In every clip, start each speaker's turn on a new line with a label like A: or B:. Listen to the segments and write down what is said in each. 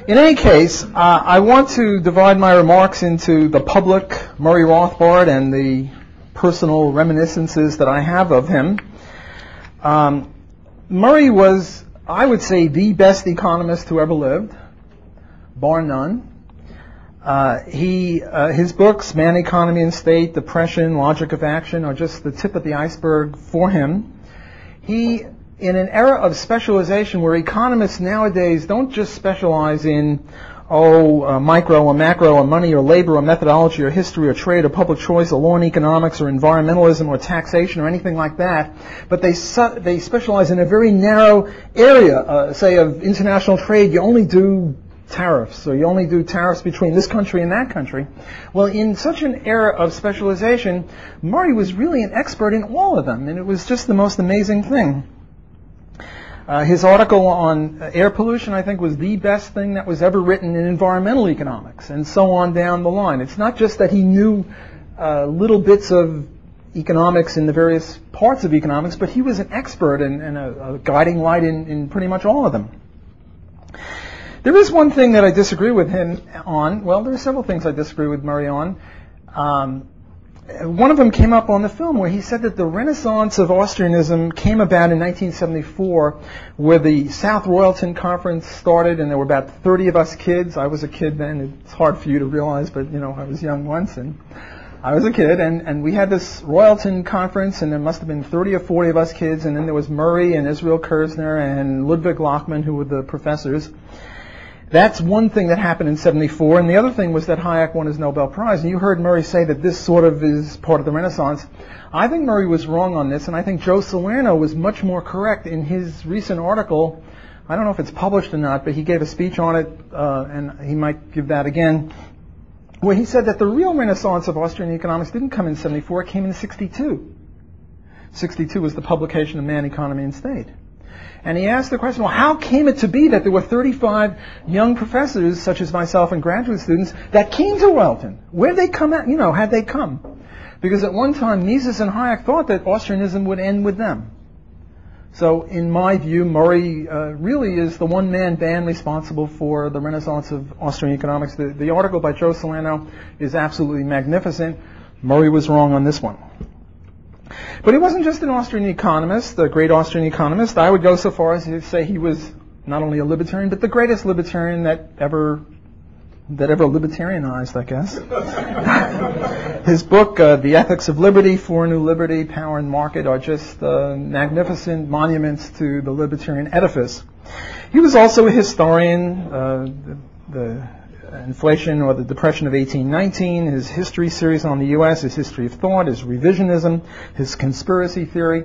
A: In any case, I want to divide my remarks into the public Murray Rothbard and the personal reminiscences that I have of him. Murray was, I would say, the best economist who ever lived, bar none. His books, Man, Economy and State, Depression, Logic of Action, are just the tip of the iceberg for him. In an era of specialization where economists nowadays don't just specialize in, micro or macro or money or labor or methodology or history or trade or public choice or law and economics or environmentalism or taxation or anything like that, but they specialize in a very narrow area, say of international trade. You only do tariffs, or you only do tariffs between this country and that country. Well, in such an era of specialization, Murray was really an expert in all of them, and it was just the most amazing thing. His article on air pollution, I think, was the best thing that was ever written in environmental economics, and so on down the line. It's not just that he knew little bits of economics in the various parts of economics, but he was an expert and a guiding light in pretty much all of them. There is one thing that I disagree with him on. Well, there are several things I disagree with Murray on. One of them came up on the film where he said that the renaissance of Austrianism came about in 1974, where the South Royalton Conference started, and there were about 30 of us kids. I was a kid then. It's hard for you to realize, but, I was young once, and I was a kid, and we had this Royalton Conference, and there must have been 30 or 40 of us kids, and then there was Murray and Israel Kirzner and Ludwig Lachmann, who were the professors. That's one thing that happened in 74, and the other thing was that Hayek won his Nobel Prize. And you heard Murray say that this sort of is part of the Renaissance. I think Murray was wrong on this, and I think Joe Salerno was much more correct in his recent article. I don't know if it's published or not, but he gave a speech on it, and he might give that again, where he said that the real Renaissance of Austrian economics didn't come in 74, it came in 62. 62 was the publication of Man, Economy and State. And he asked the question, well, how came it to be that there were 35 young professors, such as myself and graduate students, that came to Royalton? Where did they come at, had they come? Because at one time, Mises and Hayek thought that Austrianism would end with them. So, in my view, Murray really is the one-man band responsible for the renaissance of Austrian economics. The article by Joe Salerno is absolutely magnificent. Murray was wrong on this one. But he wasn't just an Austrian economist, a great Austrian economist. I would go so far as to say he was not only a libertarian, but the greatest libertarian that ever libertarianized, I guess. His book, The Ethics of Liberty, For a New Liberty, Power and Market, are just magnificent monuments to the libertarian edifice. He was also a historian, the Inflation or the Depression of 1819, his history series on the U.S., his history of thought, his revisionism, his conspiracy theory.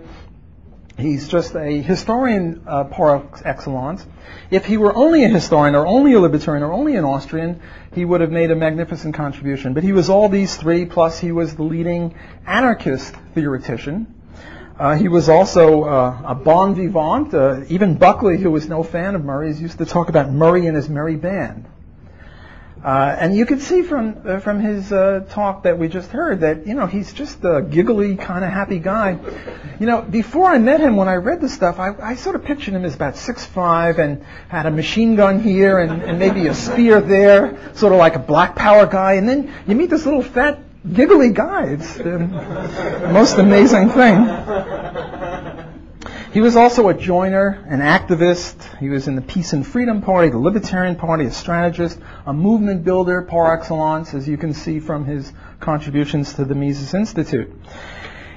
A: He's just a historian par excellence. If he were only a historian or only a libertarian or only an Austrian, he would have made a magnificent contribution. But he was all these three, plus he was the leading anarchist theoretician. He was also a bon vivant. Even Buckley, who was no fan of Murray's, used to talk about Murray and his merry band. And you could see from his talk that we just heard that, he's just a giggly, kind of happy guy. Before I met him, when I read the stuff, I sort of pictured him as about 6'5" and had a machine gun here and maybe a spear there, sort of like a black power guy. And then you meet this little fat, giggly guy. It's the most amazing thing. He was also a joiner, an activist. He was in the Peace and Freedom Party, the Libertarian Party, a strategist, a movement builder par excellence, as you can see from his contributions to the Mises Institute.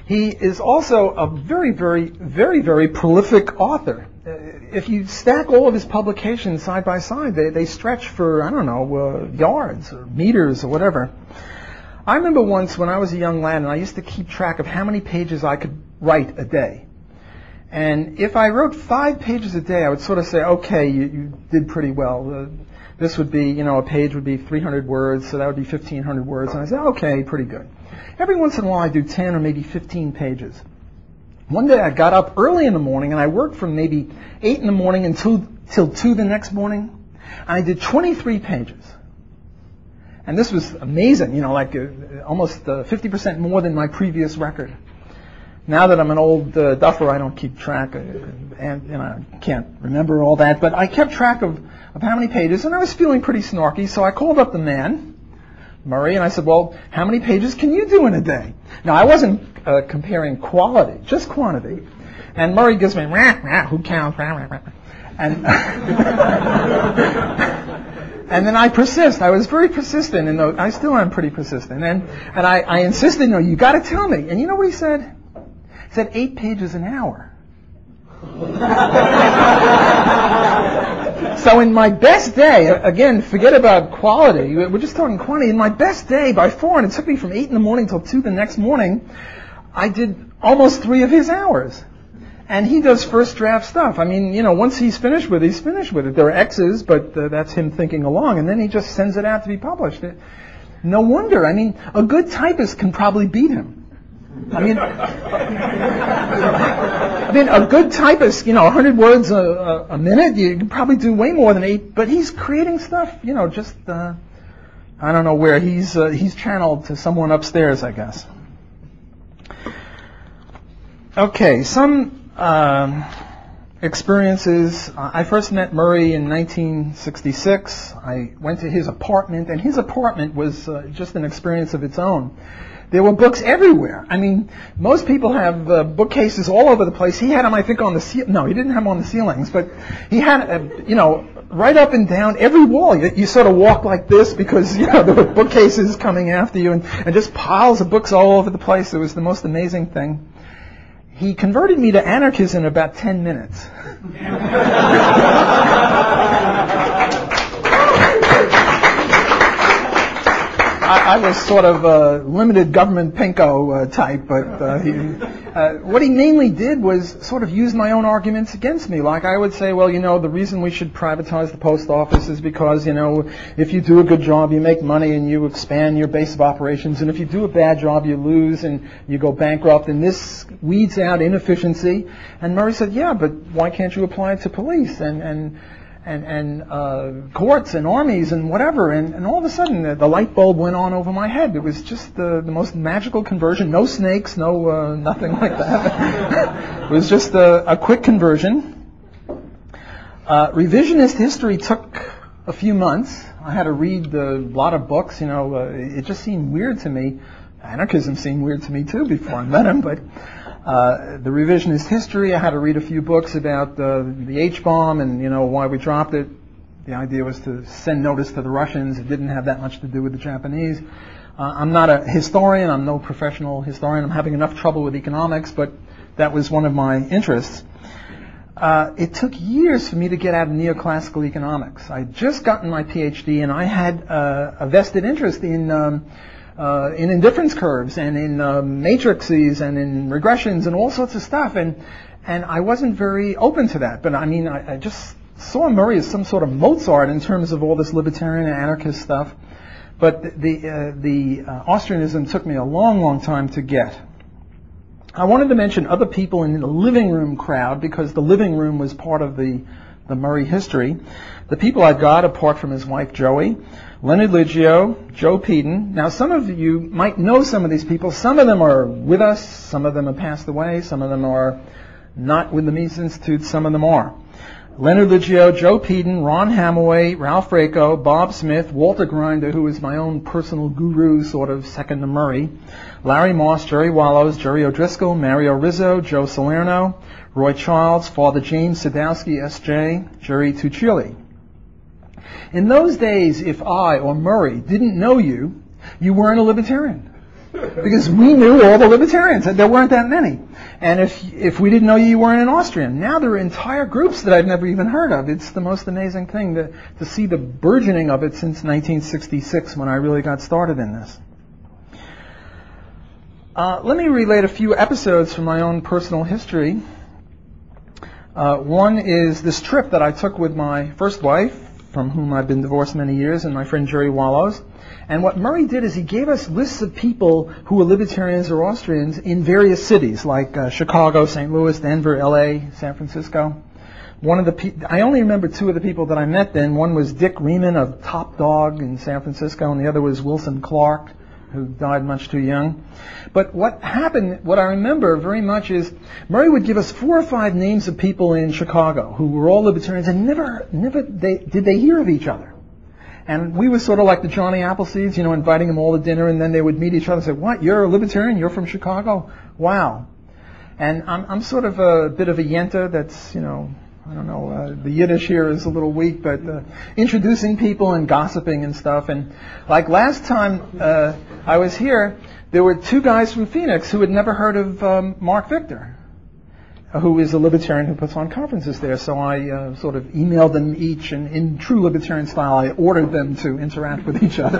A: He is also a very, very, very, very prolific author. If you stack all of his publications side by side, they stretch for, yards or meters or whatever. I remember once when I was a young lad, and I used to keep track of how many pages I could write a day. And if I wrote 5 pages a day, I would sort of say, okay, you did pretty well. This would be, a page would be 300 words, so that would be 1,500 words. And I said, okay, pretty good. Every once in a while, I do 10 or maybe 15 pages. One day, I got up early in the morning, and I worked from maybe 8 in the morning until 2 the next morning. And I did 23 pages. And this was amazing, almost 50% more than my previous record. Now that I'm an old duffer, I don't keep track, and I can't remember all that. But I kept track of of how many pages, and I was feeling pretty snarky, so I called up the man, Murray, and I said, well, how many pages can you do in a day? Now, I wasn't comparing quality, just quantity. And Murray gives me, who counts, and and then I persist. I was very persistent, and I still am pretty persistent. And I insisted, no, you got to tell me. And you know what he said? He said 8 pages an hour. So in my best day, again, forget about quality. We're just talking quantity. In my best day, by 4, and it took me from 8 in the morning till 2 the next morning, I did almost 3 of his hours. And he does first draft stuff. I mean, you know, once he's finished with it, he's finished with it. There are X's, but that's him thinking along, and then he just sends it out to be published. No wonder. I mean, a good typist can probably beat him. I mean, a good typist, you know, 100 words a minute, you can probably do way more than 8, but he's creating stuff, you know, just, I don't know where. He's channeled to someone upstairs, I guess. Okay, some experiences. I first met Murray in 1966. I went to his apartment, and his apartment was just an experience of its own. There were books everywhere. I mean, most people have bookcases all over the place. He had them, I think, on the ceiling. No, he didn't have them on the ceilings, but he had, you know, right up and down every wall. You sort of walk like this because, you know, there were bookcases coming after you, and just piles of books all over the place. It was the most amazing thing. He converted me to anarchism in about 10 minutes. I was sort of a limited government pinko type, but what he mainly did was sort of use my own arguments against me. Like I would say, well, you know, the reason we should privatize the post office is because, you know, if you do a good job, you make money and you expand your base of operations, and if you do a bad job, you lose and you go bankrupt, and this weeds out inefficiency. And Murray said, yeah, but why can't you apply it to police and courts and armies and whatever, and all of a sudden the light bulb went on over my head. It was just the most magical conversion. No snakes, no nothing like that. It was just a quick conversion. Revisionist history took a few months. I had to read a lot of books. You know, it just seemed weird to me. Anarchism seemed weird to me too before I met him, but the revisionist history, I had to read a few books about the H-bomb and, you know, why we dropped it. The idea was to send notice to the Russians. It didn't have that much to do with the Japanese. I'm not a historian. I'm no professional historian. I'm having enough trouble with economics, but that was one of my interests. It took years for me to get out of neoclassical economics. I'd just gotten my PhD, and I had a vested interest in indifference curves and in matrices and in regressions and all sorts of stuff, and I wasn't very open to that. But I mean, I just saw Murray as some sort of Mozart in terms of all this libertarian and anarchist stuff. But the Austrianism took me a long, long time to get. I wanted to mention other people in the living room crowd because the living room was part of the Murray history. The people I got, apart from his wife Joey, Leonard Liggio, Joe Peden. Now, some of you might know some of these people. Some of them are with us. Some of them have passed away. Some of them are not with the Mises Institute. Some of them are. Leonard Liggio, Joe Peden, Ron Hamaway, Ralph Rako, Bob Smith, Walter Grinder, who is my own personal guru, sort of second to Murray, Larry Moss, Jerry Wallows, Jerry O'Driscoll, Mario Rizzo, Joe Salerno, Roy Childs, Father James Sadowski, S.J., Jerry Tuccilli. In those days, if I or Murray didn't know you, you weren't a libertarian. Because we knew all the libertarians, and there weren't that many. And if we didn't know you, you weren't an Austrian. Now there are entire groups that I've never even heard of. It's the most amazing thing to see the burgeoning of it since 1966 when I really got started in this. Let me relate a few episodes from my own personal history. One is this trip that I took with my first wife, from whom I've been divorced many years, and my friend Jerry Wallows. And what Murray did is he gave us lists of people who were libertarians or Austrians in various cities, like Chicago, St. Louis, Denver, L.A., San Francisco. I only remember two of the people that I met then. One was Dick Riemann of Top Dog in San Francisco, and the other was Wilson Clark, who died much too young. But what happened, what I remember very much is Murray would give us 4 or 5 names of people in Chicago who were all libertarians and never did they hear of each other. And we were sort of like the Johnny Appleseeds, inviting them all to dinner, and then they would meet each other and say, "What, you're a libertarian? You're from Chicago? Wow." And I'm sort of a bit of a yenta that's, I don't know, the Yiddish here is a little weak, but introducing people and gossiping and stuff. And like last time I was here, there were 2 guys from Phoenix who had never heard of Mark Victor, who is a libertarian who puts on conferences there. So I sort of emailed them each, and in true libertarian style, I ordered them to interact with each other.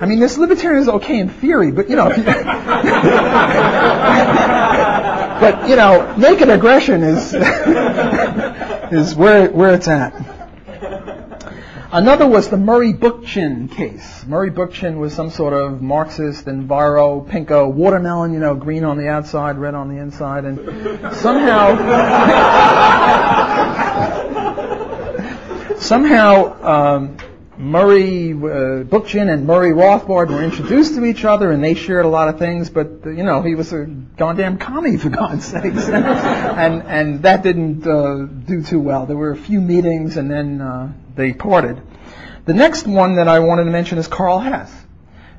A: I mean, this libertarian is okay in theory, but, but, naked aggression is where it's at. Another was the Murray Bookchin case. Murray Bookchin was some sort of Marxist, enviro, pinko, watermelon, green on the outside, red on the inside, and somehow Murray Bookchin and Murray Rothbard were introduced to each other, and they shared a lot of things, but, he was a goddamn commie, for God's sakes. and that didn't do too well. There were a few meetings, and then they parted. The next one that I wanted to mention is Karl Hess.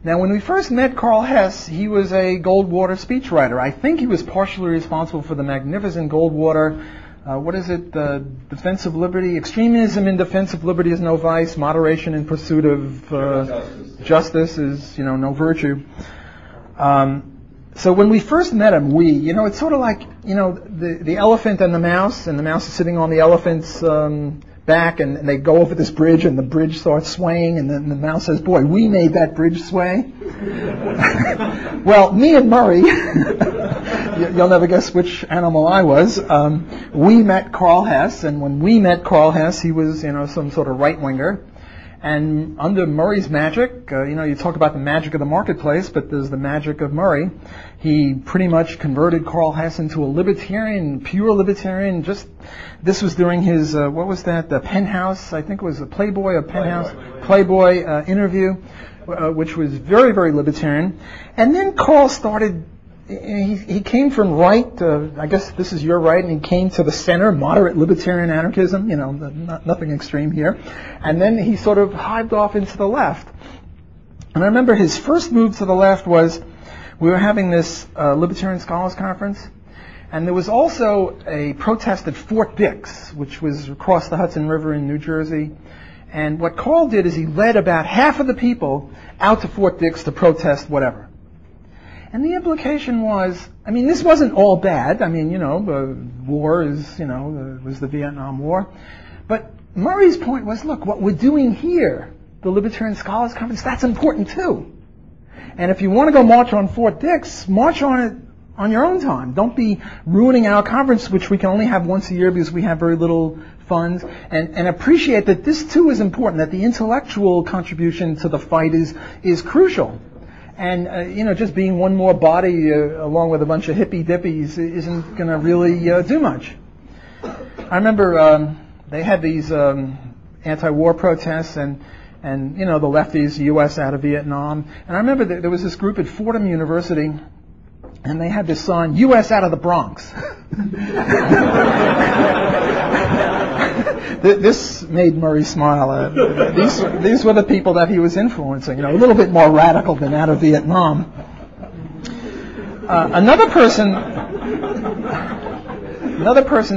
A: Now, when we first met Karl Hess, he was a Goldwater speechwriter. I think he was partially responsible for the magnificent Goldwater defense of liberty. Extremism in defense of liberty is no vice. Moderation in pursuit of justice is, no virtue. So when we first met him, it's sort of like, the elephant and the mouse is sitting on the elephant's back, and they go over this bridge, and the bridge starts swaying, and then the mouse says, "Boy, we made that bridge sway." Well, me and Murray, you'll never guess which animal I was. We met Karl Hess, and when we met Karl Hess, he was, some sort of right-winger. And under Murray's magic, you talk about the magic of the marketplace, but there's the magic of Murray. He pretty much converted Karl Hess into a libertarian, pure libertarian. This was during his, the Penthouse, I think it was a Playboy interview, which was very, very libertarian. And then Karl started, he came from right, I guess this is your right, and he came to the center, moderate libertarian anarchism, nothing extreme here. And then he sort of hived off into the left. And I remember his first move to the left was, we were having this Libertarian Scholars Conference, and there was also a protest at Fort Dix, which was across the Hudson River in New Jersey. And what Karl did is he led about half of the people out to Fort Dix to protest whatever. And the implication was, this wasn't all bad. War is, was the Vietnam War. But Murray's point was, look, what we're doing here, the Libertarian Scholars Conference, that's important too. And if you want to go march on Fort Dix, march on it on your own time. Don't be ruining our conference, which we can only have once a year because we have very little funds. And appreciate that this too is important, that the intellectual contribution to the fight is crucial. And, just being one more body along with a bunch of hippy-dippies isn't going to really do much. I remember they had these anti-war protests and the lefties, U.S. out of Vietnam. And I remember there was this group at Fordham University, and they had this sign, U.S. out of the Bronx. This made Murray smile. These were the people that he was influencing, a little bit more radical than out of Vietnam. Another person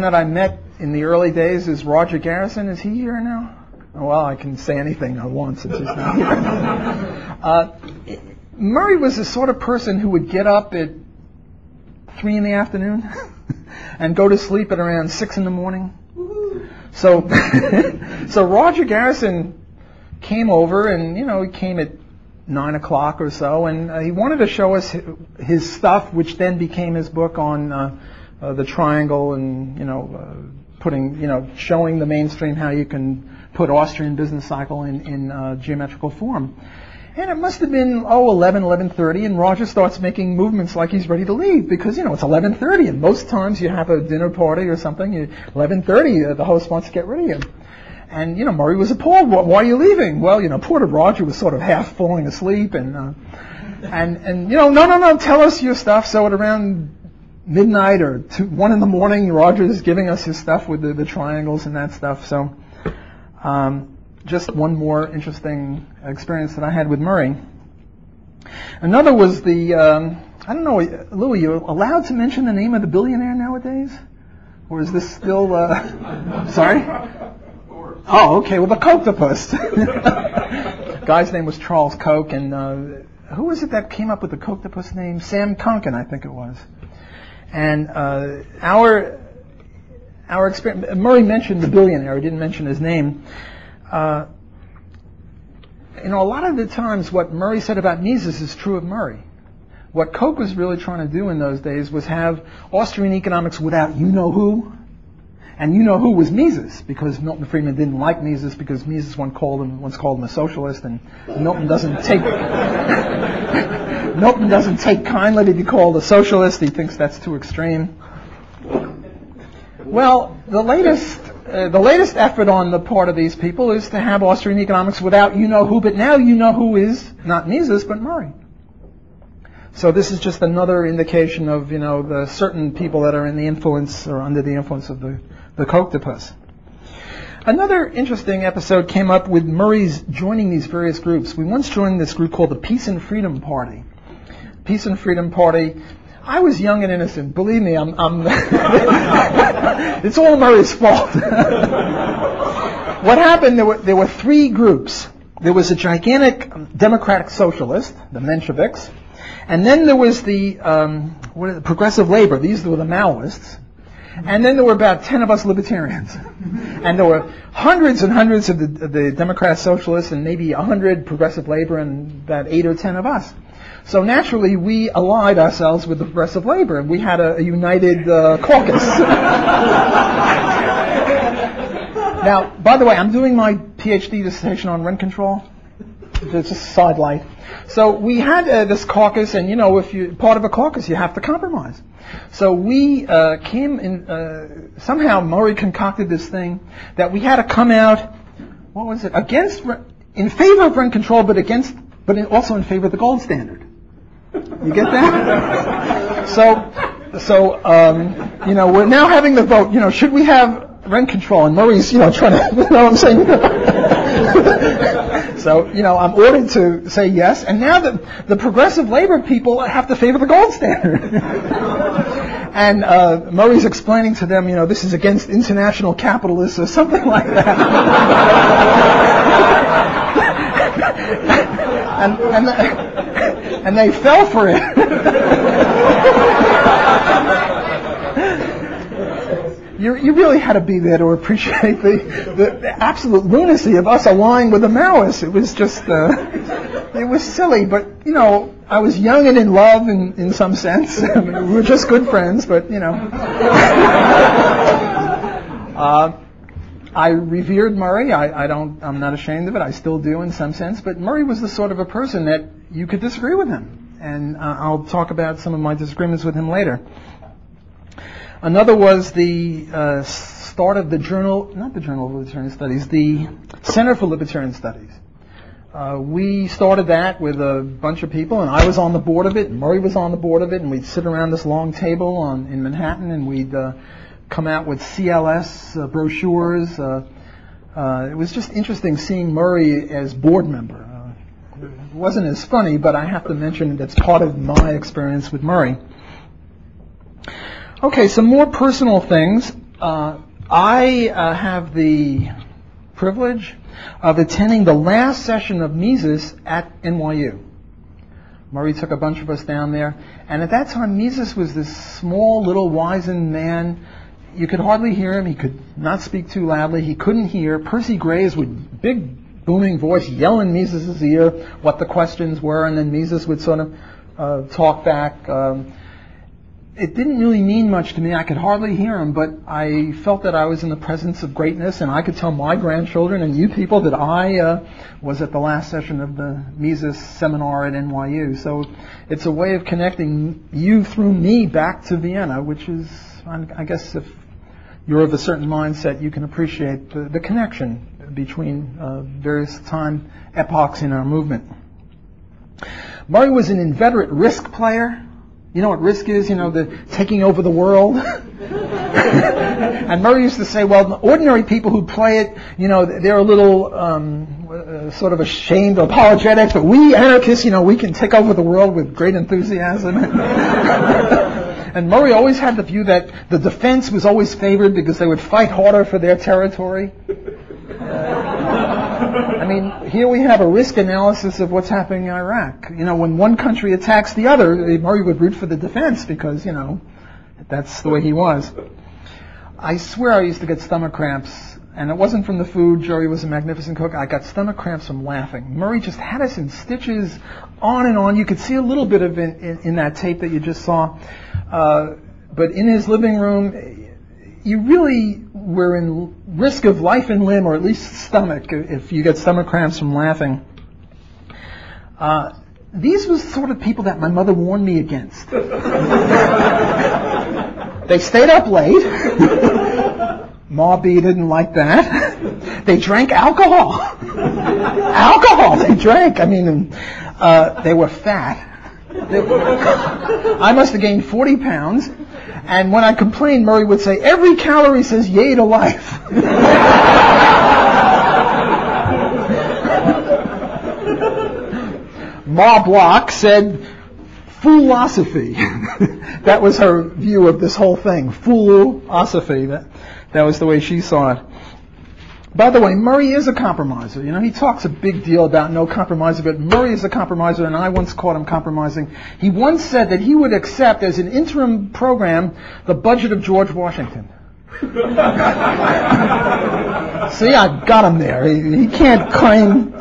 A: that I met in the early days is Roger Garrison. Is he here now? Well, I can say anything I want since he's not here. Murray was the sort of person who would get up at 3 in the afternoon and go to sleep at around 6 in the morning. So Roger Garrison came over, and he came at 9 o'clock or so, and he wanted to show us his stuff, which then became his book on the triangle, and showing the mainstream how you can put Austrian business cycle in geometrical form. And it must have been 11:30, and Roger starts making movements like he's ready to leave, because it's 11:30, and most times you have a dinner party or something. 11:30, the host wants to get rid of you. And, Murray was appalled. Why are you leaving? Well, poor Roger was sort of half falling asleep. No, tell us your stuff. So at around midnight or 1 in the morning, Roger is giving us his stuff with the triangles and that stuff. So just one more interesting experience that I had with Murray. Another was the, I don't know, Lou, are you allowed to mention the name of the billionaire nowadays? Or is this still, sorry? Oh, okay, well, the Coctopus. Guy's name was Charles Koch, and who was it that came up with the Coctopus name? Sam Conkin, I think it was. And our experience, Murray mentioned the billionaire, he didn't mention his name. A lot of the times what Murray said about Mises is true of Murray. What Koch was really trying to do in those days was have Austrian economics without you-know-who. And you-know-who was Mises, because Milton Friedman didn't like Mises, because Mises once called him a socialist, and Milton doesn't take kindly to be called a socialist. He thinks that's too extreme. Well, the latest effort on the part of these people is to have Austrian economics without you-know-who, but now you-know-who is not Mises, but Murray. So this is just another indication of, the certain people that are in the influence or under the influence of the Coctopus. Another interesting episode came up with Murray's joining these various groups. We once joined this group called the Peace and Freedom Party. Peace and Freedom Party. I was young and innocent. Believe me, I'm it's all Murray's fault. What happened, there were 3 groups. There was a gigantic democratic socialist, the Mensheviks, and then there was the progressive labor. These were the Maoists. And then there were about 10 of us libertarians. And there were hundreds and hundreds of the democratic socialists and maybe 100 progressive labor and about 8 or 10 of us. So naturally, we allied ourselves with the progressive labor, and we had a united caucus. Now, by the way, I'm doing my PhD dissertation on rent control. It's just a side light. So we had this caucus, and if you're part of a caucus, you have to compromise. So we came in, somehow Murray concocted this thing that we had to come out, what was it, in favor of rent control, but also in favor of the gold standard. You get that? So we're now having the vote, should we have rent control? And Murray's, trying to, what I'm saying? So, I'm ordered to say yes, and now the progressive labor people have to favor the gold standard. And Murray's explaining to them, this is against international capitalists or something like that. and they fell for it. You really had to be there to appreciate the absolute lunacy of us allying with the Maoists. It was just, it was silly, but, I was young and in love in some sense. I mean, we were just good friends, but, I revered Murray. I'm not ashamed of it. I still do in some sense, but Murray was the sort of a person that you could disagree with him. And I'll talk about some of my disagreements with him later. Another was the start of the Journal, not the Journal of Libertarian Studies, the Center for Libertarian Studies. We started that with a bunch of people, and I was on the board of it, and Murray was on the board of it, and we'd sit around this long table in Manhattan, and we'd come out with CLS brochures. It was just interesting seeing Murray as board member. It wasn't as funny, but I have to mention that's part of my experience with Murray. Okay, some more personal things. I have the privilege of attending the last session of Mises at NYU. Murray took a bunch of us down there, and at that time Mises was this small, little, wizened man. You could hardly hear him. He could not speak too loudly. He couldn't hear. Percy Graves with big, booming voice yell in Mises' ear what the questions were, and then Mises would sort of talk back. It didn't really mean much to me. I could hardly hear him, but I felt that I was in the presence of greatness, and I could tell my grandchildren and you people that I was at the last session of the Mises seminar at NYU. So it's a way of connecting you through me back to Vienna, which is, I guess, if you're of a certain mindset, you can appreciate the connection. between various time epochs in our movement. Murray was an inveterate risk player. You know what risk is? You know, the taking over the world. And Murray used to say, well, the ordinary people who play it, you know, they're a little sort of ashamed, apologetic, but we anarchists, you know, we can take over the world with great enthusiasm. And Murray always had the view that the defense was always favored because they would fight harder for their territory. I mean, here we have a risk analysis of what's happening in Iraq. You know, when one country attacks the other, Murray would root for the defense because, you know, that's the way he was. I swear I used to get stomach cramps, and it wasn't from the food. Jerry was a magnificent cook. I got stomach cramps from laughing. Murray just had us in stitches, on and on. You could see a little bit of it in that tape that you just saw. But in his living room, you really were in risk of life and limb, or at least stomach, if you get stomach cramps from laughing. These were the sort of people that my mother warned me against. They stayed up late. Ma B didn't like that. They drank alcohol. Alcohol they drank. I mean, they were fat. I must have gained 40 pounds. And when I complained, Murray would say, every calorie says yay to life. Ma Block said, philosophy. That was her view of this whole thing. Philosophy. That was the way she saw it. By the way, Murray is a compromiser. You know, he talks a big deal about no compromiser, but Murray is a compromiser, and I once caught him compromising. He once said that he would accept as an interim program the budget of George Washington. See, I got him there. He can't claim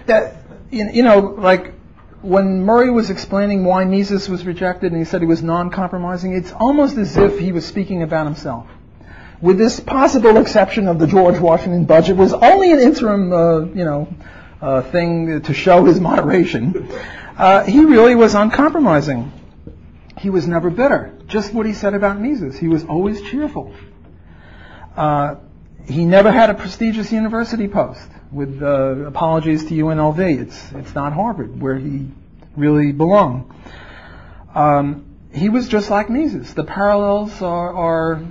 A: that, you know, like, when Murray was explaining why Mises was rejected and he said he was non-compromising, it's almost as if he was speaking about himself. With this possible exception of the George Washington budget, was only an interim, thing to show his moderation. He really was uncompromising. He was never bitter. Just what he said about Mises. He was always cheerful. He never had a prestigious university post. With apologies to UNLV, it's not Harvard, where he really belonged. He was just like Mises. The parallels are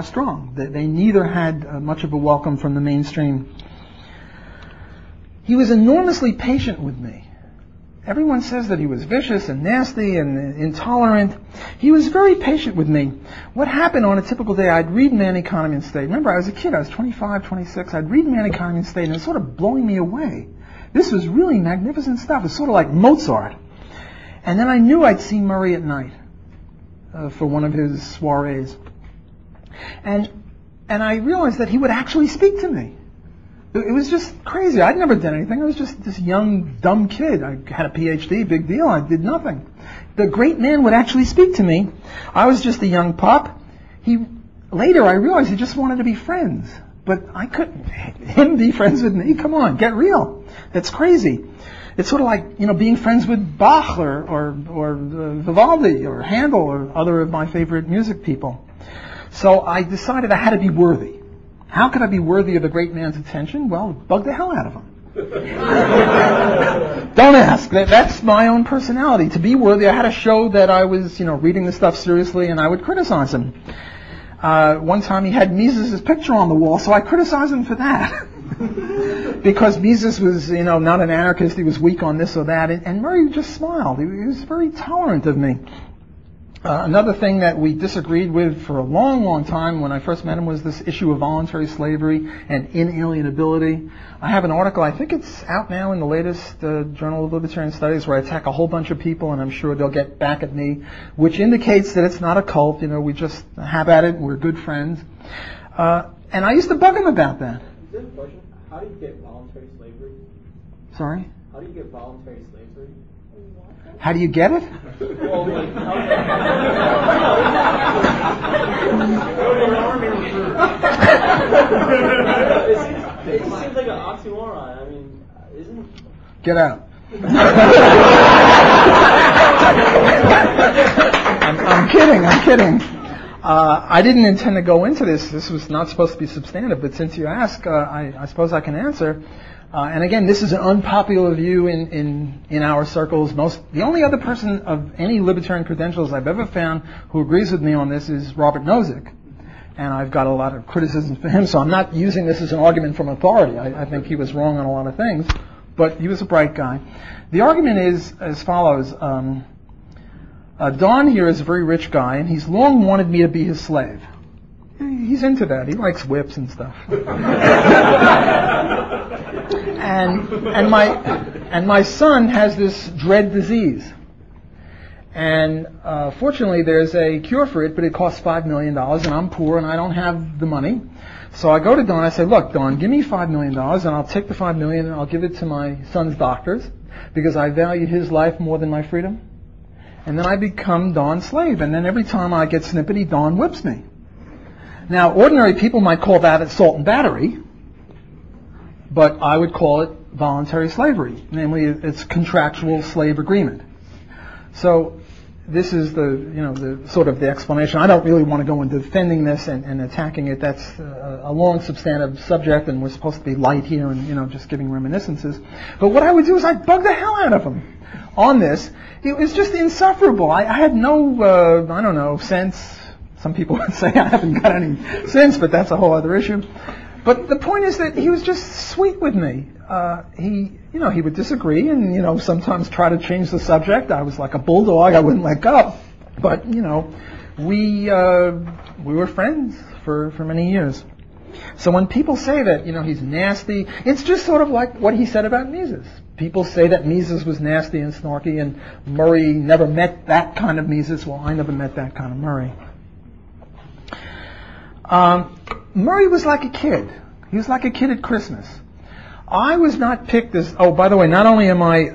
A: strong. They neither had much of a welcome from the mainstream. He was enormously patient with me. Everyone says that he was vicious and nasty and intolerant. He was very patient with me. What happened on a typical day, I'd read Man, Economy, and State. Remember, I was a kid. I was 25, 26. I'd read Man, Economy, and State, and it was sort of blowing me away. This was really magnificent stuff. It was sort of like Mozart. And then I knew I'd see Murray at night for one of his soirees. And I realized that he would actually speak to me. It was just crazy. I'd never done anything. I was just this young, dumb kid. I had a PhD, big deal. I did nothing. The great man would actually speak to me. I was just a young pup. Later I realized he just wanted to be friends. But I couldn't. Him be friends with me? Come on, get real. That's crazy. It's sort of like, you know, being friends with Bach or Vivaldi or Handel or other of my favorite music people. So I decided I had to be worthy. How could I be worthy of the great man's attention? Well, bug the hell out of him. Don't ask. That's my own personality. To be worthy, I had to show that I was, you know, reading the stuff seriously, and I would criticize him. One time he had Mises' picture on the wall, so I criticized him for that. Because Mises was, you know, not an anarchist. He was weak on this or that. And Murray just smiled. He was very tolerant of me. Another thing that we disagreed with for a long, long time when I first met him was this issue of voluntary slavery and inalienability. I have an article, I think it's out now in the latest Journal of Libertarian Studies, where I attack a whole bunch of people, and I'm sure they'll get back at me, which indicates that it's not a cult. You know, we just have at it, we're good friends. And I used to bug him about that.
B: Is there a question? How do you get voluntary slavery?
A: Sorry?
B: How do you get voluntary slavery?
A: How do you get it?
B: Well, like, it seems like an oxymoron. I mean, isn't...
A: Get out. I'm kidding. I didn't intend to go into this. This was not supposed to be substantive, but since you ask, I suppose I can answer. And again, this is an unpopular view in our circles. The only other person of any libertarian credentials I've ever found who agrees with me on this is Robert Nozick. And I've got a lot of criticisms for him, so I'm not using this as an argument from authority. I think he was wrong on a lot of things, but he was a bright guy. The argument is as follows. Don here is a very rich guy, and he's long wanted me to be his slave. He's into that. He likes whips and stuff. and my son has this dread disease. And fortunately, there's a cure for it, but it costs $5 million, and I'm poor, and I don't have the money. So I go to Don, I say, look, Don, give me $5 million, and I'll take the $5 million, and I'll give it to my son's doctors, because I value his life more than my freedom. And then I become Don's slave, and then every time I get snippety, Don whips me. Now, ordinary people might call that assault and battery, but I would call it voluntary slavery. Namely, it's contractual slave agreement. So this is the sort of the explanation. I don't really want to go into defending this and attacking it. That's a long substantive subject, and we're supposed to be light here and just giving reminiscences. But what I would do is I'd bug the hell out of him on this. It was just insufferable. I had no sense. Some people would say I haven't got any sense, but that's a whole other issue. But the point is that he was just sweet with me. He would disagree and, sometimes try to change the subject. I was like a bulldog. I wouldn't let go. But, we were friends for many years. So when people say that, he's nasty, it's just sort of like what he said about Mises. People say that Mises was nasty and snarky, and Murray never met that kind of Mises. Well, I never met that kind of Murray. Murray was like a kid. He was like a kid at Christmas. I was not picked as, by the way, not only am I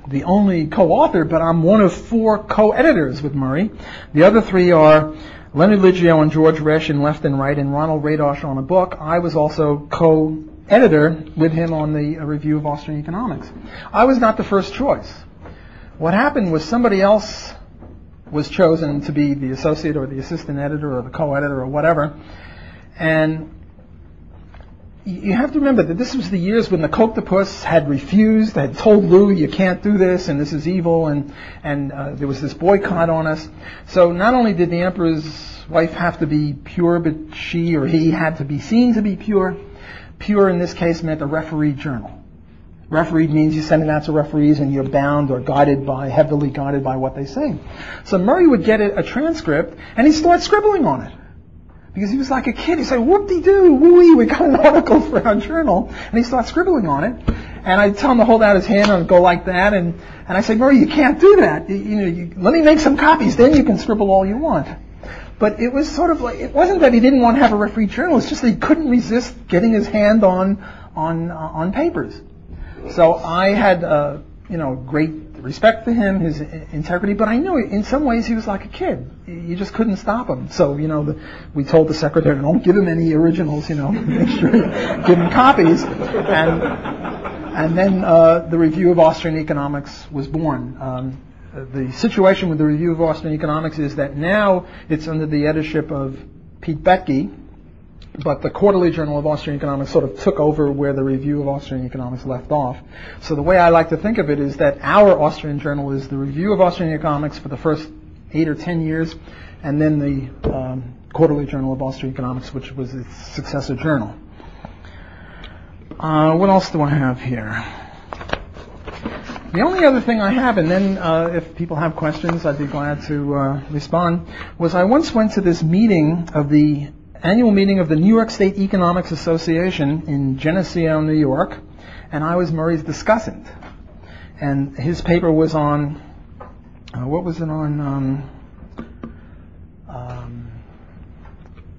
A: the only co-author, but I'm one of 4 co-editors with Murray. The other 3 are Leonard Liggio and George Resch in Left and Right, and Ronald Radosh on a book. I was also co-editor with him on the review of Austrian Economics. I was not the first choice. What happened was somebody else was chosen to be the associate or the assistant editor or the co-editor or whatever. And you have to remember that this was the years when the Coctopus had refused, had told Lou, you can't do this, and this is evil, and there was this boycott on us. So not only did the emperor's wife have to be pure, but she or he had to be seen to be pure. Pure in this case meant a refereed journal. Refereed means you send it out to referees and you're bound or heavily guided by what they say. So Murray would get a transcript and he'd start scribbling on it. Because he was like a kid. He'd say, whoop-de-doo, woo-wee, we got an article for our journal. And he'd start scribbling on it. And I'd tell him to hold out his hand and go like that. And I say, Murray, you can't do that. Let me make some copies, then you can scribble all you want. But it was sort of like, it wasn't that he didn't want to have a refereed journal, it's just that he couldn't resist getting his hand on papers. So I had, great respect for him, his integrity, but I knew in some ways he was like a kid. You just couldn't stop him. So, we told the secretary, don't give him any originals, make sure you give him copies. And then the Review of Austrian Economics was born. The situation with the Review of Austrian Economics is that now it's under the editorship of Pete Betke, but the Quarterly Journal of Austrian Economics sort of took over where the Review of Austrian Economics left off. So the way I like to think of it is that our Austrian journal is the Review of Austrian Economics for the first 8 or 10 years, and then the Quarterly Journal of Austrian Economics, which was its successor journal. What else do I have here? The only other thing I have, and then if people have questions, I'd be glad to respond, was I once went to this meeting of the annual meeting of the New York State Economics Association in Geneseo, New York, and I was Murray's discussant. And his paper was on, what was it on?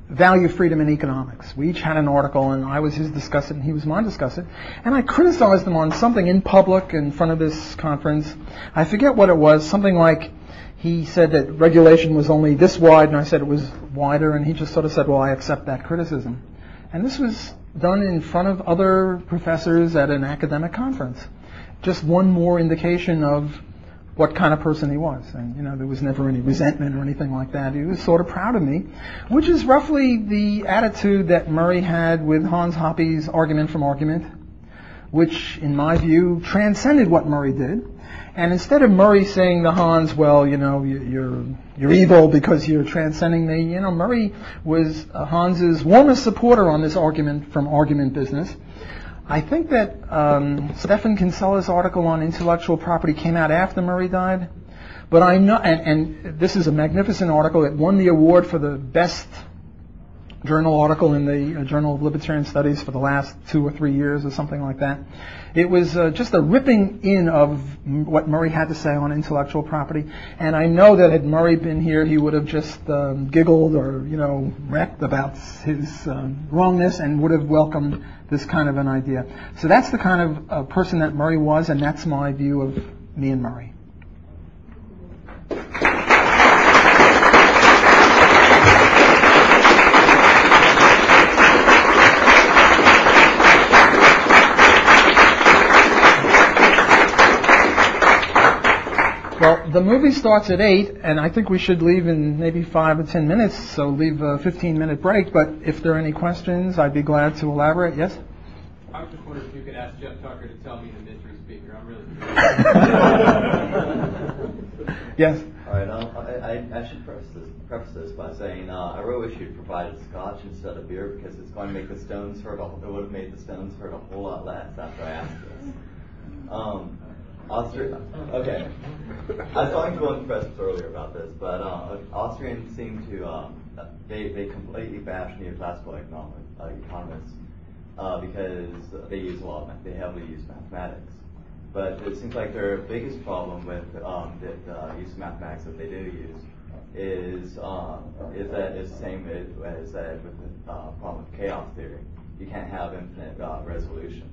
A: Value, freedom, and economics. We each had an article, and I was his discussant, and he was my discussant. And I criticized him on something in public in front of this conference. I forget what it was, something like he said that regulation was only this wide, and I said it was wider, and he just sort of said, well, I accept that criticism. And this was done in front of other professors at an academic conference. Just one more indication of what kind of person he was. And, there was never any resentment or anything like that. He was sort of proud of me, which is roughly the attitude that Murray had with Hans Hoppe's Argument from Argument, which, in my view, transcended what Murray did. And instead of Murray saying to Hans, well, you're evil because you're transcending me, Murray was Hans's warmest supporter on this argument from argument business. I think that Stefan Kinsella's article on intellectual property came out after Murray died, but I know, and this is a magnificent article. It won the award for the best journal article in the Journal of Libertarian Studies for the last 2 or 3 years or something like that. It was just a ripping in of what Murray had to say on intellectual property. And I know that had Murray been here, he would have just giggled or, wrecked about his wrongness and would have welcomed this kind of an idea. So that's the kind of person that Murray was, and that's my view of me and Murray. Well, the movie starts at 8, and I think we should leave in maybe 5 or 10 minutes, so leave a 15-minute break. But if there are any questions, I'd be glad to elaborate. Yes?
C: I was just wondering if you could ask Jeff Tucker to tell me the mystery speaker. I'm really curious.
A: Yes?
D: All right, I should preface this by saying I really wish you'd provided scotch instead of beer because it's going to make the stones hurt. It would have made the stones hurt a whole lot less after I asked this. Okay. I was talking to one of the professors earlier about this, but Austrians seem to they completely bash neoclassical economists because they heavily use mathematics. But it seems like their biggest problem with the use of mathematics that they do use is that it's the same as that with the problem of chaos theory. You can't have infinite resolution.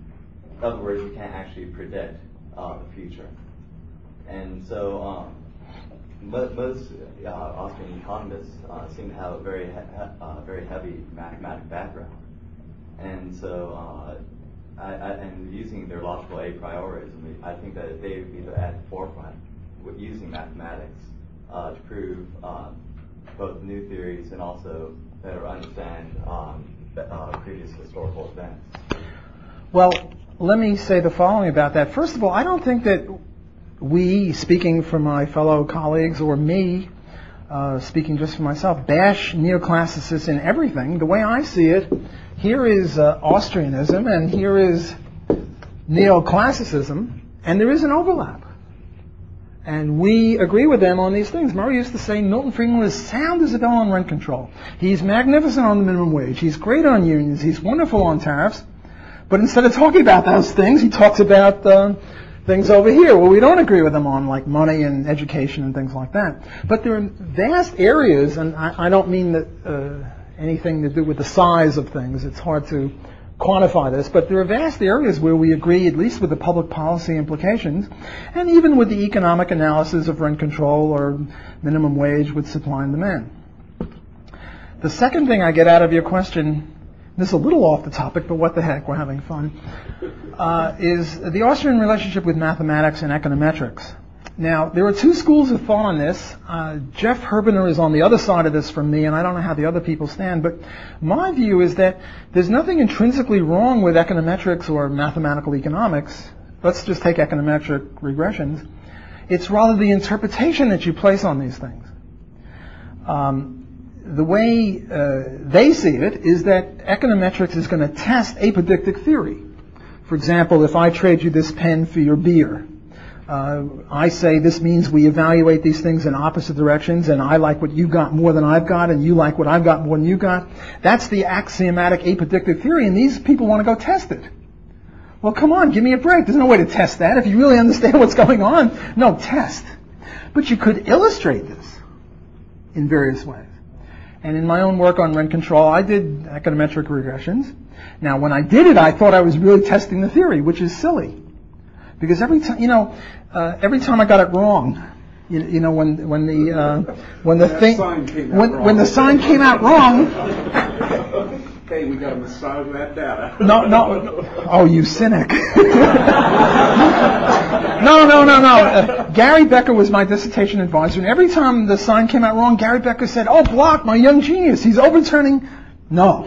D: In other words, you can't actually predict the future. And so most Austrian economists seem to have a very heavy mathematic background. And so and using their logical a prioris, I think that they would be at the forefront with using mathematics to prove both new theories and also better understand previous historical events.
A: Well, let me say the following about that. First of all, I don't think that we, speaking for my fellow colleagues, or me, speaking just for myself, bash neoclassicists in everything. The way I see it, here is Austrianism and here is neoclassicism, and there is an overlap. And we agree with them on these things. Murray used to say Milton Friedman is sound as a bell on rent control. He's magnificent on the minimum wage. He's great on unions. He's wonderful on tariffs. But instead of talking about those things, he talks about things over here where we don't agree with him on, like money and education and things like that. But there are vast areas, and I don't mean that anything to do with the size of things. It's hard to quantify this, but there are vast areas where we agree, at least with the public policy implications, and even with the economic analysis of rent control or minimum wage with supply and demand. The second thing I get out of your question, this is a little off the topic, but what the heck, we're having fun, is the Austrian relationship with mathematics and econometrics. Now, there are two schools of thought on this. Jeff Herbener is on the other side of this from me, and I don't know how the other people stand, but my view is that there's nothing intrinsically wrong with econometrics or mathematical economics. Let's just take econometric regressions. It's rather the interpretation that you place on these things. The way they see it is that econometrics is going to test apodictic theory. For example, if I trade you this pen for your beer, I say this means we evaluate these things in opposite directions, and I like what you got more than I've got, and you like what I've got more than you got. That's the axiomatic apodictic theory, and these people want to go test it. Well, come on, give me a break. There's no way to test that. If you really understand what's going on, no, test. But you could illustrate this in various ways. And in my own work on rent control, I did econometric regressions. Now, when I did it, I thought I was really testing the theory, which is silly. Because every time I got it wrong, when the sign came out wrong,
E: Okay, we got to massage that data.
A: No. Oh, you cynic. No. Gary Becker was my dissertation advisor, and every time the sign came out wrong, Gary Becker said, "Oh, Block, my young genius, he's overturning." No.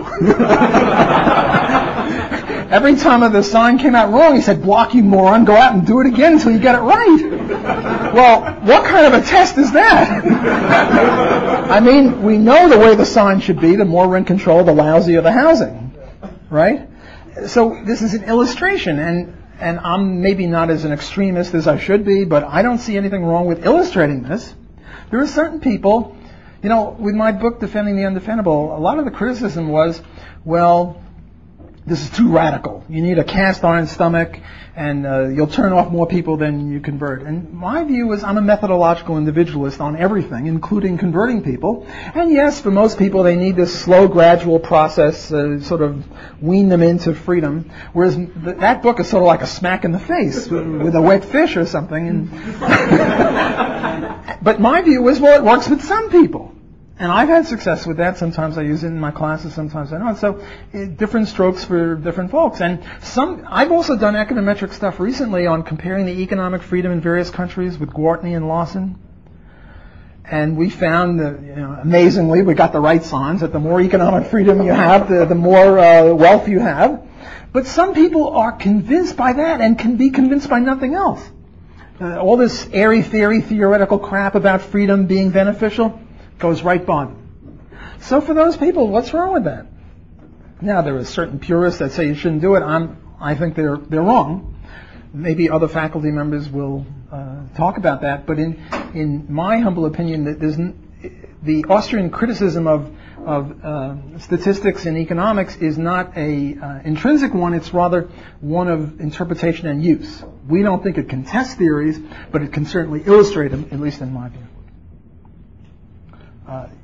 A: Every time the sign came out wrong, he said, "Block, you moron, go out and do it again until you get it right." Well, what kind of a test is that? I mean, we know the way the sign should be. The more rent control, the lousier the housing, right? So this is an illustration, and I'm maybe not as an extremist as I should be, but I don't see anything wrong with illustrating this. There are certain people, with my book, Defending the Undefendable, a lot of the criticism was, well, this is too radical. You need a cast iron stomach, and you'll turn off more people than you convert. And my view is I'm a methodological individualist on everything, including converting people. And yes, for most people, they need this slow, gradual process, sort of wean them into freedom. Whereas that book is sort of like a smack in the face with a wet fish or something. But my view is, well, it works with some people. And I've had success with that. Sometimes I use it in my classes, sometimes I don't. So different strokes for different folks. And I've also done econometric stuff recently on comparing the economic freedom in various countries with Gwartney and Lawson. And we found that, amazingly, we got the right signs, that the more economic freedom you have, the more wealth you have. But some people are convinced by that and can be convinced by nothing else. All this airy theoretical crap about freedom being beneficial goes right by them. So for those people, what's wrong with that? Now, there are certain purists that say you shouldn't do it. I think they're wrong. Maybe other faculty members will talk about that. But in my humble opinion, the Austrian criticism of statistics in economics is not a intrinsic one. It's rather one of interpretation and use. We don't think it can test theories, but it can certainly illustrate them, at least in my view.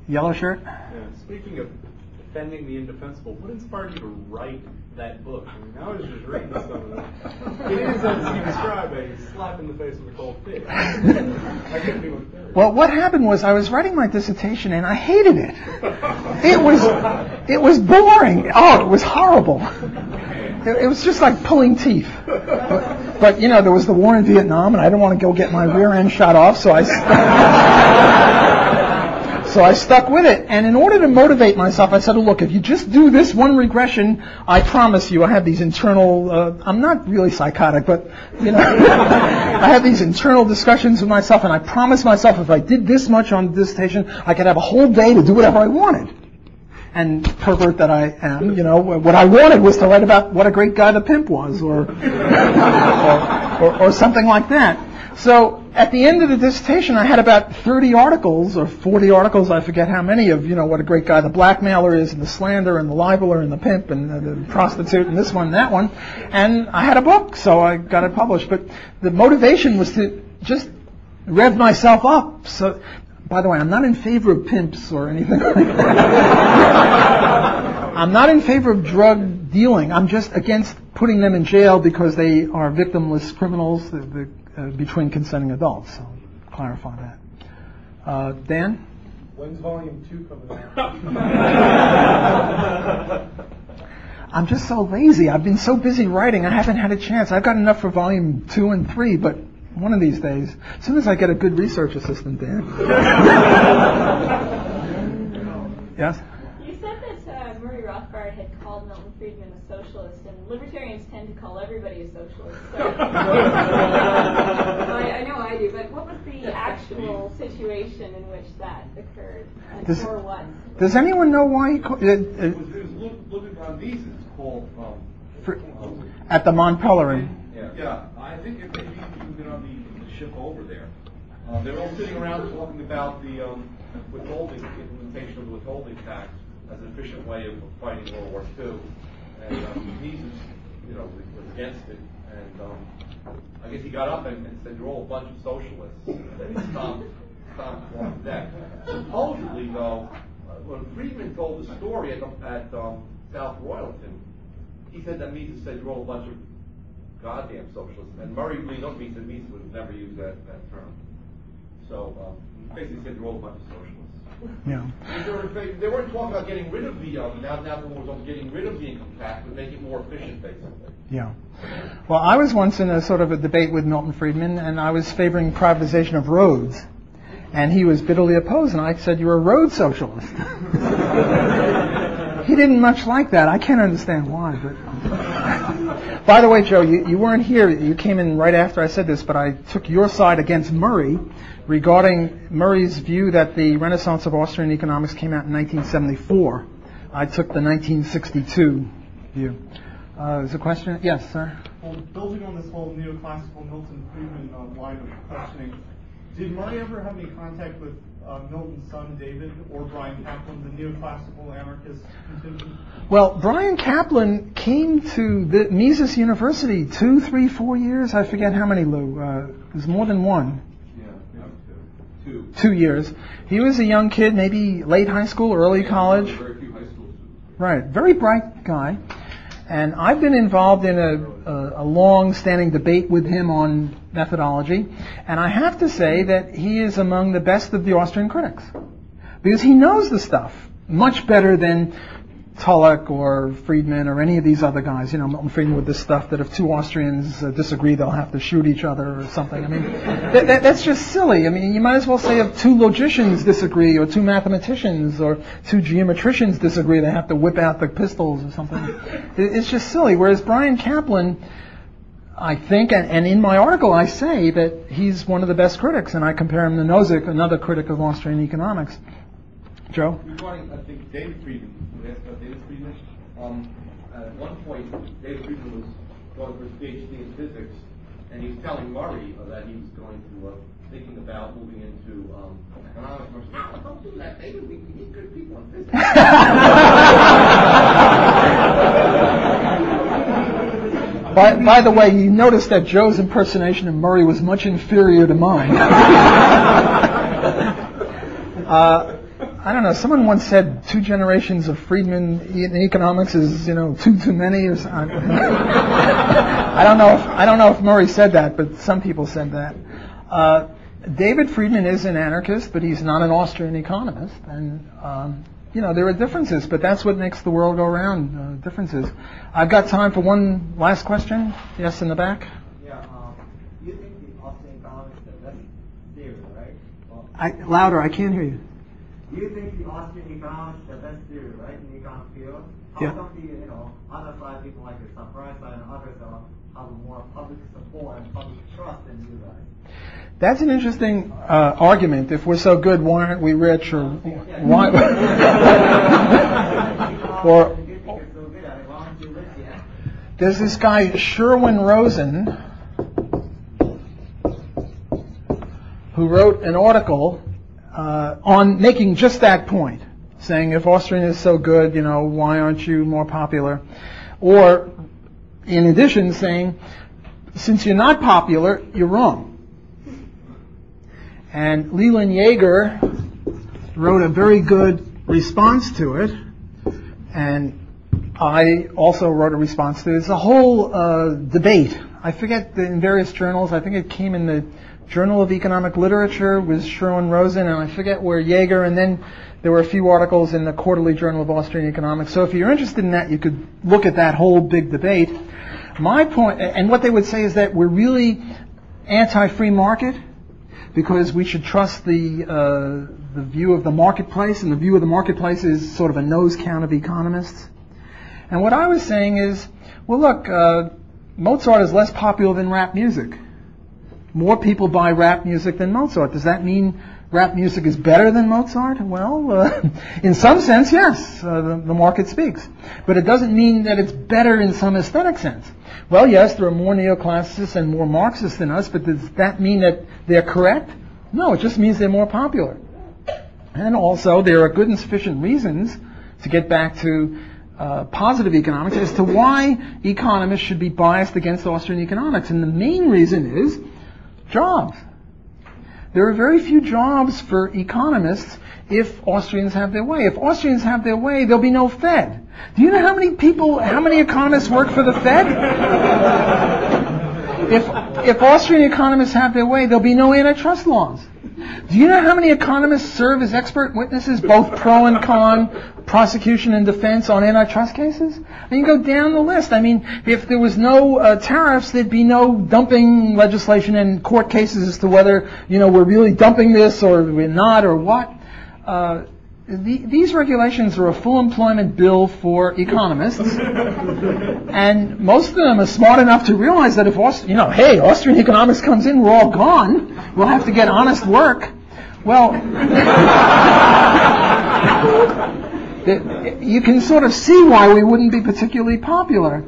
A: Yellow shirt?
C: Yeah, speaking of defending the indefensible, what inspired you to write that book? I mean, I was just reading some of it. It is, as you described, a slap in the face with a cold fish. I couldn't be much better.
A: Well, what happened was I was writing my dissertation and I hated it. It was boring. Oh, it was horrible. It was just like pulling teeth. But there was the war in Vietnam, and I didn't want to go get my rear end shot off, so I stuck with it. And in order to motivate myself, I said, look, if you just do this one regression, I promise you, I have these internal, I'm not really psychotic, but, I have these internal discussions with myself, and I promised myself if I did this much on the dissertation, I could have a whole day to do whatever I wanted. And pervert that I am, what I wanted was to write about what a great guy the pimp was, or something like that. So at the end of the dissertation, I had about 30 articles, or 40 articles, I forget how many, of, what a great guy the blackmailer is, and the slander, and the libeler, and the pimp, and the prostitute, and this one, and that one. And I had a book, so I got it published. But the motivation was to just rev myself up. So, by the way, I'm not in favor of pimps or anything like that. I'm not in favor of drug dealing. I'm just against putting them in jail because they are victimless criminals between consenting adults. So, clarify that. Dan?
E: When's volume 2 coming out?
A: I'm just so lazy. I've been so busy writing, I haven't had a chance. I've got enough for volume 2 and 3, but one of these days, as soon as I get a good research assistant, Dan. Yes?
F: You said that Murray Rothbard had called Milton Friedman a socialist, and libertarians tend to call everybody a socialist. So, I know I do, but what was the actual situation in which that occurred, and for what?
A: Does anyone know why he called
E: It was Ludwig von Mises called
A: at the Mont Pelerin?
E: Yeah, I think if maybe you've been on the ship over there. They were all sitting around talking about the implementation of the withholding tax as an efficient way of fighting World War II. And Mises, was against it. And I guess he got up and said, "You're all a bunch of socialists." And then he stopped off the deck. Supposedly, though, when Friedman told the story at South Royalton, he said that Mises said, "You're all a bunch of goddamn socialists." And Murray leaned up to me and said Mises would never use that term. So basically said they're all a bunch of socialists.
A: Yeah.
E: They weren't talking about getting rid of the now the war was on getting rid of the income tax, but make it more efficient, basically.
A: Yeah. Well, I was once in a sort of a debate with Milton Friedman, and I was favoring privatization of roads, and he was bitterly opposed, and I said, "You're a road socialist." He didn't much like that. I can't understand why, but. By the way, Joe, you weren't here. You came in right after I said this, but I took your side against Murray regarding Murray's view that the Renaissance of Austrian economics came out in 1974. I took the 1962 view. Is there a question? Yes, sir?
G: Well, building on this whole neoclassical Milton Friedman line of questioning, did Murray ever have any contact with Milton's son David or Brian Kaplan, the neoclassical anarchist contingent?
A: Well, Brian Kaplan came to the Mises University 2, 3, 4 years. I forget how many, Lou. It was more than one.
E: Yeah, 2.
A: 2 years. He was a young kid, maybe late high school, early college.
E: Very few high school students.
A: Right. Very bright guy. And I've been involved in a long-standing debate with him on methodology. And I have to say that he is among the best of the Austrian critics. Because he knows the stuff much better than Tullock or Friedman or any of these other guys. You know, Milton Friedman with this stuff that if two Austrians disagree, they'll have to shoot each other or something. I mean, that's just silly. I mean, you might as well say if two logicians disagree or two mathematicians or two geometricians disagree, they have to whip out the pistols or something. It's just silly. Whereas Brian Kaplan, I think, and in my article I say that he's one of the best critics, and I compare him to Nozick, another critic of Austrian economics. Joe?
E: Regarding, I think, David Friedman, you asked about David Friedman. At one point, David Friedman was going for his PhD in physics, and he was telling Murray that he was going to, thinking about moving into economics. Murray said, "No, don't do that, David. We need good people in physics."
A: By the way, you notice that Joe's impersonation of Murray was much inferior to mine. I don't know. Someone once said 2 generations of Friedman in economics is, too many, or something. I don't know if Murray said that, but some people said that. David Friedman is an anarchist, but he's not an Austrian economist, and there are differences, but that's what makes the world go round. Differences. I've got time for one last question. Yes, in the back.
H: Yeah. You think the Austrian economics is the best theory, right? Well,
A: Louder. I can't hear you.
H: You think the Austrian economics is the best theory, right, in the economic field? How
A: Yeah.
H: come the other side, people like yourself, right side, and others have more public support and public trust than you guys?
A: That's an interesting argument. If we're so good, why aren't we rich? Or why? Or there's this guy Sherwin Rosen who wrote an article on making just that point, saying if Austrian is so good, why aren't you more popular? Or, in addition, saying since you're not popular, you're wrong. And Leland Yeager wrote a very good response to it, and I also wrote a response to it. It's a whole debate. I forget, in various journals. I think it came in the Journal of Economic Literature with Sherwin Rosen, and I forget where Yeager, and then there were a few articles in the Quarterly Journal of Austrian Economics. So if you're interested in that, you could look at that whole big debate. My point, and what they would say is that we're really anti-free market, because we should trust the view of the marketplace, and the view of the marketplace is sort of a nose count of economists. And what I was saying is, well, look, Mozart is less popular than rap music. More people buy rap music than Mozart. Does that mean rap music is better than Mozart? Well, in some sense, yes, the market speaks. But it doesn't mean that it's better in some aesthetic sense. Well, yes, there are more neoclassicists and more Marxists than us, but does that mean that they're correct? No, it just means they're more popular. And also, there are good and sufficient reasons to get back to positive economics as to why economists should be biased against Austrian economics. And the main reason is jobs. There are very few jobs for economists if Austrians have their way. If Austrians have their way, there'll be no Fed. Do you know how many economists work for the Fed? If Austrian economists have their way, there'll be no antitrust laws. Do you know how many economists serve as expert witnesses, both pro and con, prosecution and defense on antitrust cases? And you go down the list. I mean, if there was no tariffs, there'd be no dumping legislation and court cases as to whether, we're really dumping this or we're not or what. These regulations are a full employment bill for economists, and most of them are smart enough to realize that if Austrian Economics comes in, we're all gone. We'll have to get honest work. Well, you can sort of see why we wouldn't be particularly popular.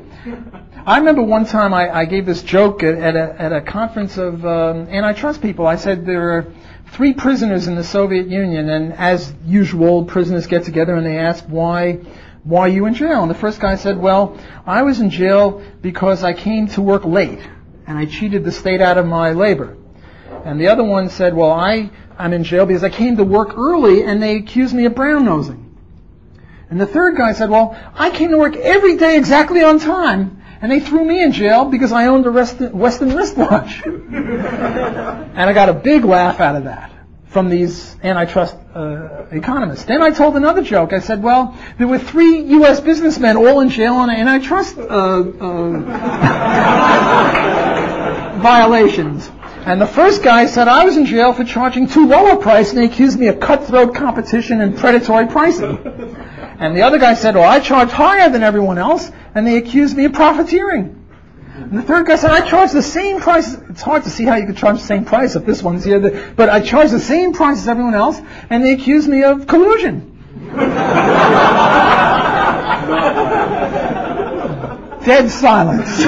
A: I remember one time I gave this joke at a conference of antitrust people. I said there are 3 prisoners in the Soviet Union, and as usual, prisoners get together and they ask, why are you in jail? And the first guy said, well, I was in jail because I came to work late, and I cheated the state out of my labor. And the other one said, well, I'm in jail because I came to work early, and they accused me of brown-nosing. And the third guy said, well, I came to work every day exactly on time, and they threw me in jail because I owned a Western wristwatch. And I got a big laugh out of that from these antitrust economists. Then I told another joke. I said, well, there were 3 U.S. businessmen all in jail on antitrust violations. And the first guy said I was in jail for charging too low a price, and they accused me of cutthroat competition and predatory pricing. And the other guy said, well, I charged higher than everyone else, and they accused me of profiteering. And the third guy said, I charged the same price. It's hard to see how you could charge the same price if this one's here, but I charged the same price as everyone else, and they accused me of collusion. Dead silence.